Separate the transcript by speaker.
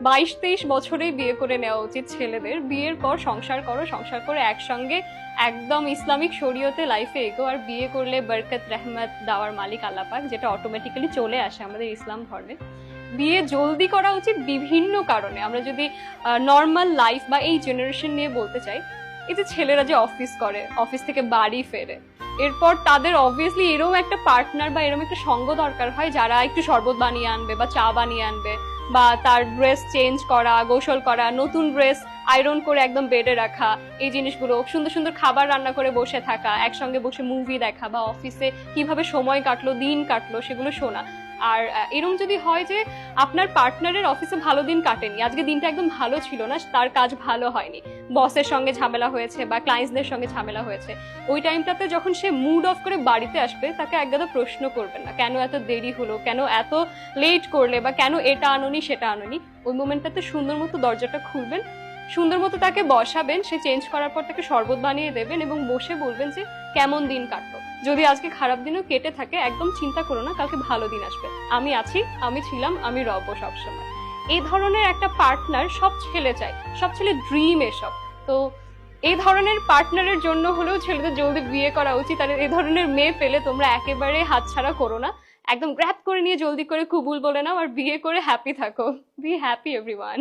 Speaker 1: 22-23 বছরেই বিয়ে করে নেওয়া উচিত ছেলেদের। বিয়ের পর সংসার করো, সংসার করে একসঙ্গে একদম ইসলামিক শরীয়তে লাইফে এগো। আর বিয়ে করলে বরকত রহমত দেওয়ার মালিক আল্লাহ পাক, যেটা অটোমেটিক্যালি চলে আসে আমাদের ইসলাম ধর্মে। বিয়ে জলদি করা উচিত বিভিন্ন কারণে। আমরা যদি নর্মাল লাইফ বা এই জেনারেশন নিয়ে বলতে চাই, এই যে ছেলেরা যে অফিস করে, অফিস থেকে বাড়ি ফেরে, এরপর তাদের অবভিয়াসলি এরকম একটা পার্টনার বা এরকম একটা সঙ্গ দরকার হয় যারা একটু শরবত বানিয়ে আনবে বা চা বানিয়ে আনবে, বা তার ড্রেস চেঞ্জ করা, গোসল করা, নতুন ড্রেস আয়রন করে একদম বেডে রাখা, এই জিনিসগুলো, সুন্দর সুন্দর খাবার রান্না করে বসে থাকা, একসঙ্গে বসে মুভি দেখা, বা অফিসে কিভাবে সময় কাটলো, দিন কাটলো, সেগুলো শোনা। আর এরকম যদি হয় যে আপনার পার্টনারের অফিসে ভালো দিন কাটেনি, আজকে দিনটা একদম ভালো ছিল না, তার কাজ ভালো হয়নি, বসের সঙ্গে ঝামেলা হয়েছে বা ক্লায়েন্টসদের সঙ্গে ঝামেলা হয়েছে, ওই টাইমটাতে যখন সে মুড অফ করে বাড়িতে আসবে, তাকে একগাদা প্রশ্ন করবেন না, কেন এত দেরি হলো, কেন এত লেট করলে, বা কেন এটা আনোনি সেটা আনোনি। ওই মোমেন্টটাতে সুন্দর মতো দরজাটা খুলবেন, সুন্দর মতো তাকে বসাবেন, সে চেঞ্জ করার পর তাকে শরবত বানিয়ে দেবেন এবং বসে বলবেন যে কেমন দিন কাটলো। যদি আজকে খারাপ দিনও কেটে থাকে, একদম চিন্তা করো না, কালকে ভালো দিন আসবে, আমি আছি, আমি ছিলাম, আমি রব সবসময়। এই ধরনের একটা পার্টনার সব ছেলে চায়, সব ছেলে ড্রিম এসব। তো এই ধরনের পার্টনারের জন্য হলেও ছেলেদের জলদি বিয়ে করা উচিত। আর এই ধরনের মেয়ে পেলে তোমরা একেবারে হাতছাড়া করো না, একদম গ্র্যাব করে নিয়ে জলদি করে কবুল বলে নাও আর বিয়ে করে হ্যাপি থাকো। Be happy everyone.